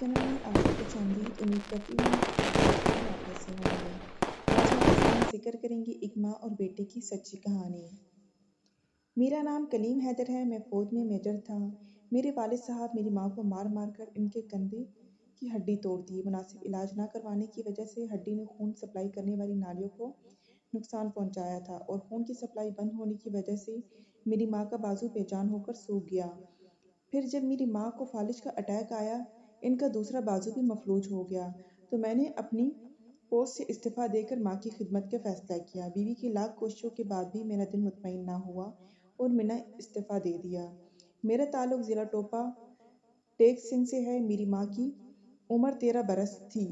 Channel में आपको खुश आमदीद। उम्मीद करती हूँ आप बिल्कुल वापस से होंगे। आज हम इस में जिक्र करेंगे एक माँ और बेटे की सच्ची कहानी। मेरा नाम कलीम हैदर है। मैं फौज में मेजर था। मेरे वालिद साहब मेरी माँ को मार मार कर इनके कंधे की हड्डी तोड़ दी। मुनासिब इलाज ना करवाने की वजह से हड्डी ने खून सप्लाई करने वाली नालियों को नुकसान पहुंचाया था और खून की सप्लाई बंद होने की वजह से मेरी माँ का बाजू बेजान होकर सूख गया। फिर जब मेरी माँ को फालिज का अटैक आया, इनका दूसरा बाजू भी मफलूज हो गया, तो मैंने अपनी पोस्ट से इस्तीफ़ा देकर माँ की खिदमत का फ़ैसला किया। बीवी की लाख कोशिशों के बाद भी मेरा दिल मुतमईन ना हुआ और मैंने इस्तीफ़ा दे दिया। मेरा ताल्लुक़ ज़िला टोपा टेक सिंह से है। मेरी माँ की उम्र 13 बरस थी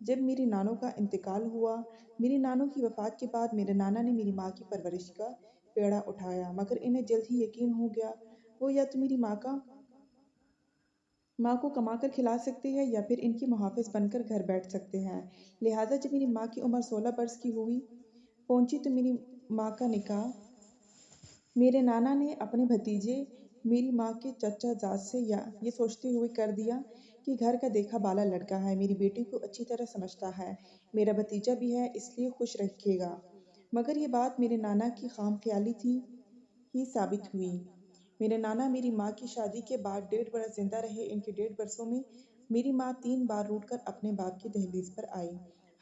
जब मेरी नानों का इंतकाल हुआ। मेरी नानों की वफ़ात के बाद मेरे नाना ने मेरी माँ की परवरिश का बेड़ा उठाया, मगर इन्हें जल्द ही यकीन हो गया वो या तो मेरी माँ को कमाकर खिला सकते हैं या फिर इनकी मुहाफ़िज़ बनकर घर बैठ सकते हैं। लिहाजा जब मेरी माँ की उम्र 16 बरस की पहुंची तो मेरी माँ का निकाह मेरे नाना ने अपने भतीजे मेरी माँ के चचा जात से या ये सोचते हुए कर दिया कि घर का देखा बाला लड़का है, मेरी बेटी को अच्छी तरह समझता है, मेरा भतीजा भी है इसलिए खुश रखेगा। मगर ये बात मेरे नाना की खामख्याली थी ही साबित हुई। मेरे नाना मेरी माँ की शादी के बाद 1.5 बरस जिंदा रहे। इनके 1.5 बरसों में मेरी माँ 3 बार रूठकर अपने बाप की दहलीज पर आई।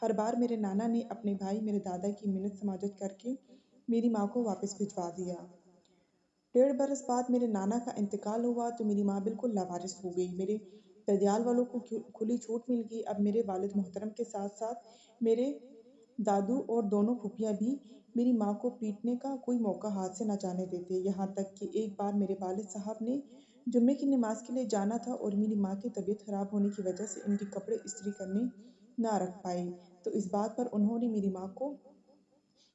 हर बार मेरे नाना ने अपने भाई मेरे दादा की मिन्नत समाजत करके मेरी माँ को वापस भिजवा दिया। 1.5 बरस बाद मेरे नाना का इंतकाल हुआ तो मेरी माँ बिल्कुल लावारिस हो गई। मेरे ददियाल वालों को खुली छूट मिल गई। अब मेरे वालिद मोहतरम के साथ साथ मेरे दादू और दोनों फूफियाँ भी मेरी माँ को पीटने का कोई मौका हाथ से न जाने देते। यहाँ तक कि एक बार मेरे वालिद साहब ने जुम्मे की नमाज के लिए जाना था और मेरी माँ की तबीयत खराब होने की वजह से इनके कपड़े इस्त्री करने ना रख पाए, तो इस बात पर उन्होंने मेरी माँ को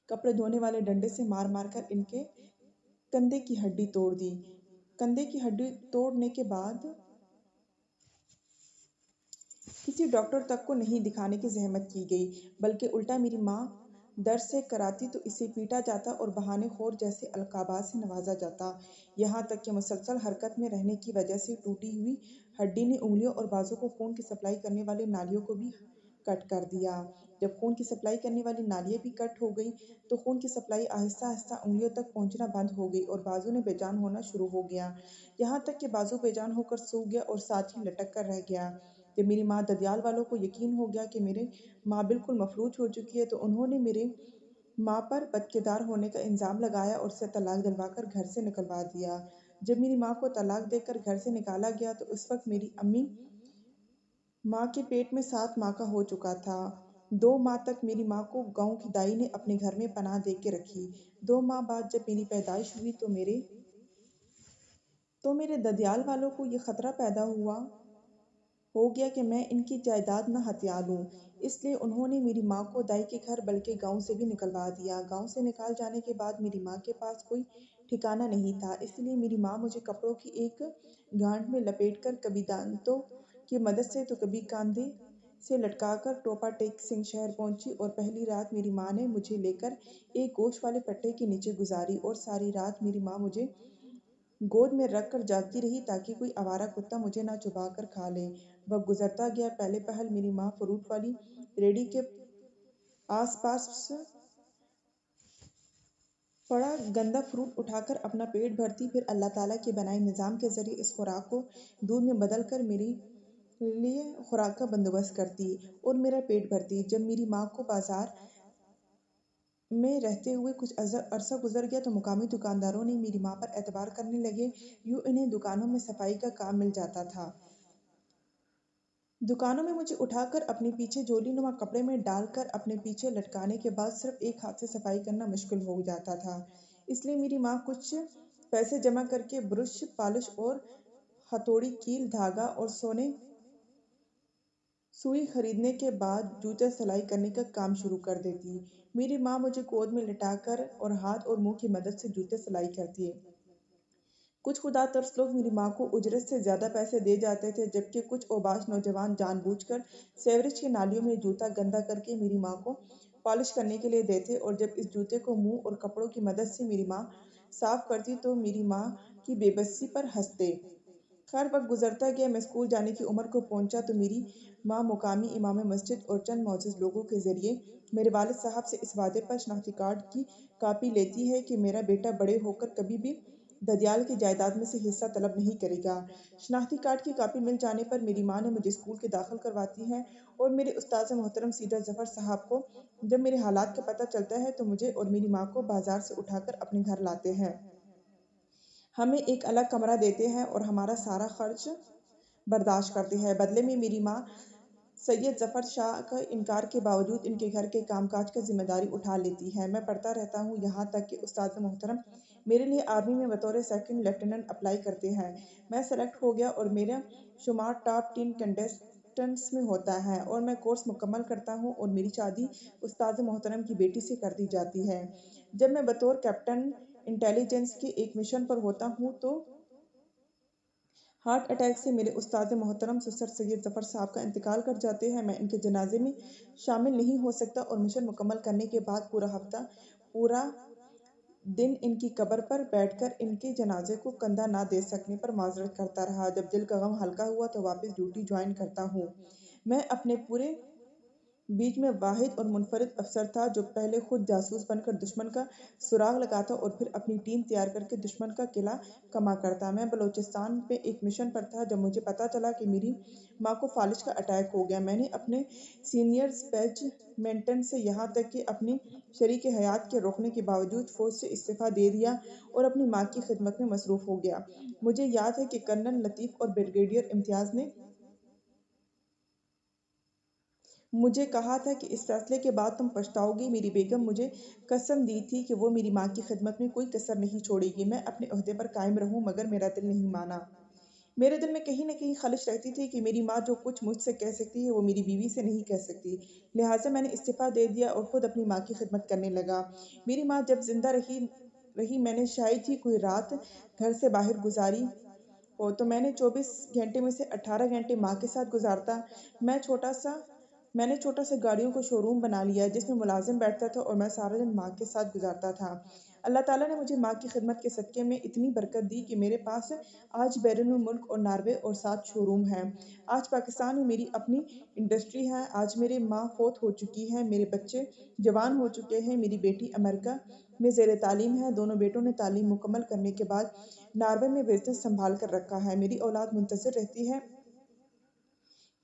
कपड़े धोने वाले डंडे से मार मार कर इनके कंधे की हड्डी तोड़ दी। कंधे की हड्डी तोड़ने के बाद किसी डॉक्टर तक को नहीं दिखाने की जहमत की गई, बल्कि उल्टा मेरी माँ दर्द से कराती तो इसे पीटा जाता और बहाने खोर जैसे अलकाबात से नवाजा जाता। यहाँ तक कि मुसलसल हरकत में रहने की वजह से टूटी हुई हड्डी ने उंगलियों और बाजू को खून की सप्लाई करने वाली नालियों को भी कट कर दिया। जब खून की सप्लाई करने वाली नालियाँ भी कट हो गई तो खून की सप्लाई आहिस्ता आहिस्ता उंगलियों तक पहुँचना बंद हो गई और बाजू ने बेजान होना शुरू हो गया। यहाँ तक कि बाजू बेजान होकर सूख गया और साथ ही लटक कर रह गया। जब मेरी माँ ददियाल वालों को यकीन हो गया कि मेरी माँ बिल्कुल मफलूज हो चुकी है तो उन्होंने मेरे माँ पर बदकिरदार होने का इल्ज़ाम लगाया और उसे तलाक दिलवाकर घर से निकलवा दिया। जब मेरी माँ को तलाक देकर घर से निकाला गया तो उस वक्त मेरी अम्मी माँ के पेट में 7 माह का हो चुका था। 2 माह तक मेरी माँ को गांव की दाई ने अपने घर में पनाह दे के रखी। 2 माह बाद जब मेरी पैदाइश हुई तो मेरे ददियाल वालों को ये खतरा पैदा हो गया कि मैं इनकी जायदाद न हथिया लूँ, इसलिए उन्होंने मेरी माँ को दाई के घर बल्कि गांव से भी निकलवा दिया। गांव से निकाल जाने के बाद मेरी माँ के पास कोई ठिकाना नहीं था, इसलिए मेरी माँ मुझे कपड़ों की एक गांठ में लपेटकर कभी दांतों की मदद से तो कभी कांधे से लटकाकर टोपा टेक सिंह शहर पहुंची और पहली रात मेरी माँ ने मुझे लेकर एक गोश्त वाले पट्टे के नीचे गुजारी और सारी रात मेरी माँ मुझे गोद में रख कर जागती रही ताकि कोई आवारा कुत्ता मुझे ना चुबा कर खा ले। वक्त गुजरता गया। पहले पहल मेरी माँ फ्रूट वाली रेडी के आसपास पड़ा गंदा फ्रूट उठाकर अपना पेट भरती, फिर अल्लाह ताला के बनाए निज़ाम के ज़रिए इस खुराक को दूध में बदल कर मेरे लिए खुराक का बंदोबस्त करती और मेरा पेट भरती। जब मेरी माँ को बाजार में रहते हुए कुछ अरसा गुजर गया तो मुकामी दुकानदारों ने मेरी माँ पर एतबार करने लगे। यूँ इन्हें दुकानों में सफाई का काम मिल जाता था। दुकानों में मुझे उठाकर अपने पीछे झोली नुमा कपड़े में डालकर अपने पीछे लटकाने के बाद सिर्फ एक हाथ से सफाई करना मुश्किल हो जाता था, इसलिए मेरी माँ कुछ पैसे जमा करके ब्रश पॉलिश और हथौड़ी कील धागा और सुई खरीदने के बाद जूते सिलाई करने का काम शुरू कर देती। मेरी माँ मुझे गोद में लिटाकर और हाथ और मुंह की मदद से जूते सिलाई करती। कुछ खुदा तरस लोग मेरी माँ को उजरत से ज़्यादा पैसे दे जाते थे, जबकि कुछ ओबाश नौजवान जानबूझकर सेवरेज की नालियों में जूता गंदा करके मेरी माँ को पॉलिश करने के लिए देते और जब इस जूते को मुंह और कपड़ों की मदद से मेरी माँ साफ करती तो मेरी माँ की बेबसी पर हंसते। خیر وقت گزرتا گیا، میں اسکول جانے کی عمر کو پہنچا تو میری ماں مقامی امام مسجد اور چند معزز لوگوں کے ذریعے میرے والد صاحب سے اس وعدے پر شناختی کارڈ کی کاپی لیتی ہے کہ میرا بیٹا بڑے ہو کر کبھی بھی ددیال کی جائیداد میں سے حصہ طلب نہیں کرے گا۔ شناختی کارڈ کی کاپی مل جانے پر میری ماں نے مجھے اسکول کے داخل کرواتی ہے اور میرے استاذ محترم سیدہ ظفر صاحب کو جب میرے حالات کا پتہ چلتا ہے تو مجھے اور میری ماں کو بازار سے اٹھا کر اپنے گھر لاتے ہیں۔ ہمیں ایک الگ کمرہ دیتے ہیں اور ہمارا سارا خرچ برداشت کرتے ہیں۔ بدلے میں میری ماں سید ظفر شاہ کا انکار کے باوجود ان کے گھر کے کام کاج کا ذمہ داری اٹھا لیتی ہے۔ میں پڑھتا رہتا ہوں یہاں تک کہ استاد محترم میرے لیے آرمی میں بطور سیکنڈ لیفٹیننٹ اپلائی کرتے ہیں۔ میں سلیکٹ ہو گیا اور میرا شمار ٹاپ 10 کنٹیسٹنٹس میں ہوتا ہے اور میں کورس مکمل کرتا ہوں اور میری شادی استاد محترم کی بیٹی سے کر دی جاتی ہے۔ جب میں بطور کیپٹن انٹیلیجنس کے ایک مشن پر ہوتا ہوں تو ہارٹ اٹیک سے میرے استاد محترم سسر سید ظفر صاحب کا انتقال کر جاتے ہیں۔ میں ان کے جنازے میں شامل نہیں ہو سکتا اور مشن مکمل کرنے کے بعد پورا دن ان کی قبر پر بیٹھ کر ان کے جنازے کو کندھا نہ دے سکنے پر معذرت کرتا رہا۔ جب دل کا غم ہلکا ہوا تو واپس ڈیوٹی جوائن کرتا ہوں۔ میں اپنے پورے بیچ میں واحد اور منفرد افسر تھا جو پہلے خود جاسوس بن کر دشمن کا سراغ لگاتا اور پھر اپنی ٹیم تیار کر کے دشمن کا قلعہ کما کرتا۔ میں بلوچستان پہ ایک مشن پر تھا جب مجھے پتہ چلا کہ میری ماں کو فالج کا اٹیک ہو گیا۔ میں نے اپنے سینئرز بیڈمنٹن سے یہاں تک کہ اپنی شریک حیات کے روکنے کے باوجود فوج سے استعفیٰ دے دیا اور اپنی ماں کی خدمت میں مصروف ہو گیا۔ مجھے یاد ہے کہ کرنل لطیف اور بریگیڈیئر امتیاز نے مجھے کہا تھا کہ اس فیصلے کے بعد تم پچھتاؤ گی۔ میری بیگم مجھے قسم دی تھی کہ وہ میری ماں کی خدمت میں کوئی کسر نہیں چھوڑے گی۔ میں اپنے عہدے پر قائم رہوں مگر میرا دل نہیں مانا۔ میرے دل میں کہیں نہ کہیں خلش رہتی تھی کہ میری ماں جو کچھ مجھ سے کہہ سکتی ہے وہ میری بیوی سے نہیں کہہ سکتی، لہٰذا میں نے استعفیٰ دے دیا اور خود اپنی ماں کی خدمت کرنے لگا۔ میری ماں جب زندہ رہی میں نے شاید ہی کوئی رات گھر سے باہر گزاری ہو تو میں نے 24 گھنٹے میں سے 18 گھنٹے ماں کے ساتھ گزارتا۔ میں نے چھوٹا سا گاڑیوں کو شو روم بنا لیا جس میں ملازم بیٹھتا تھا اور میں سارا دن ماں کے ساتھ گزارتا تھا۔ اللہ تعالیٰ نے مجھے ماں کی خدمت کے صدقے میں اتنی برکت دی کہ میرے پاس آج بیرون ملک اور ناروے اور 7 شو روم ہیں۔ آج پاکستان میں میری اپنی انڈسٹری ہے۔ آج میری ماں فوت ہو چکی ہے، میرے بچے جوان ہو چکے ہیں۔ میری بیٹی امریکہ میں زیر تعلیم ہے۔ دونوں بیٹوں نے تعلیم مکمل کرنے کے بعد ناروے میں بزنس سنبھال کر رکھا ہے۔ میری اولاد منتظر رہتی ہے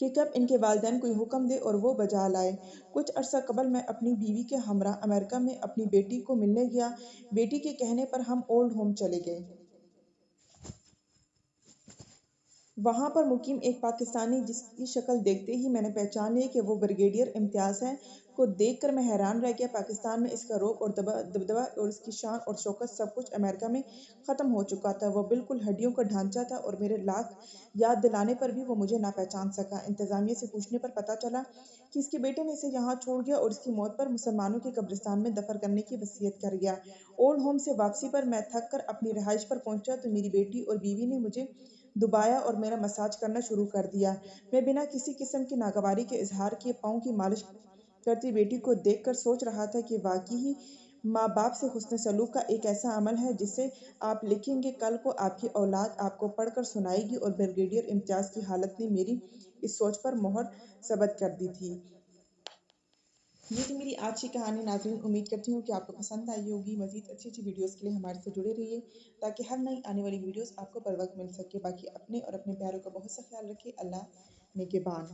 کہ کب ان کے والدین کوئی حکم دے اور وہ بجا لائے۔ کچھ عرصہ قبل میں اپنی بیوی کے ہمراہ امریکہ میں اپنی بیٹی کو ملنے گیا۔ بیٹی کے کہنے پر ہم اولڈ ہوم چلے گئے۔ وہاں پر مقیم ایک پاکستانی جس کی شکل دیکھتے ہی میں نے پہچان لی کہ وہ بریگیڈیئر امتیاز ہے کو دیکھ کر میں حیران رہ گیا۔ پاکستان میں اس کا رعب اور دبدبہ اور اس کی شان اور شوکت سب کچھ امریکہ میں ختم ہو چکا تھا۔ وہ بالکل ہڈیوں کا ڈھانچہ تھا اور میرے لاکھ یاد دلانے پر بھی وہ مجھے نہ پہچان سکا۔ انتظامیہ سے پوچھنے پر پتہ چلا کہ اس کے بیٹے نے اسے یہاں چھوڑ دیا اور اس کی موت پر مسلمانوں کے قبرستان میں دفن کرنے کی وصیت کر گیا۔ اولڈ ہوم سے واپسی پر میں تھک کر اپنی رہائش پر پہنچا تو میری بیٹی اور بیوی نے مجھے دبایا اور میرا مساج کرنا شروع کر دیا۔ میں بنا کسی قسم کی ناگواری کے اظہار کیے پاؤں کی مالش کرتی بیٹی کو دیکھ کر سوچ رہا تھا کہ واقعی ہی ماں باپ سے حسن سلوک کا ایک ایسا عمل ہے جسے آپ لکھیں گے کل کو آپ کی اولاد آپ کو پڑھ کر سنائے گی، اور بریگیڈیئر امتیاز کی حالت نے میری اس سوچ پر مہر ثبت کر دی تھی۔ یہ تھی میری آج کی کہانی۔ ناظرین امید کرتی ہوں کہ آپ کو پسند آئی ہوگی۔ مزید اچھی اچھی ویڈیوز کے لیے ہمارے سے جڑے رہیے تاکہ ہر نئی آنے والی ویڈیوز آپ کو بر وقت مل سکے۔ باقی اپنے اور اپنے پیاروں کا بہت سا خیال رکھیے۔ اللہ نگہبان۔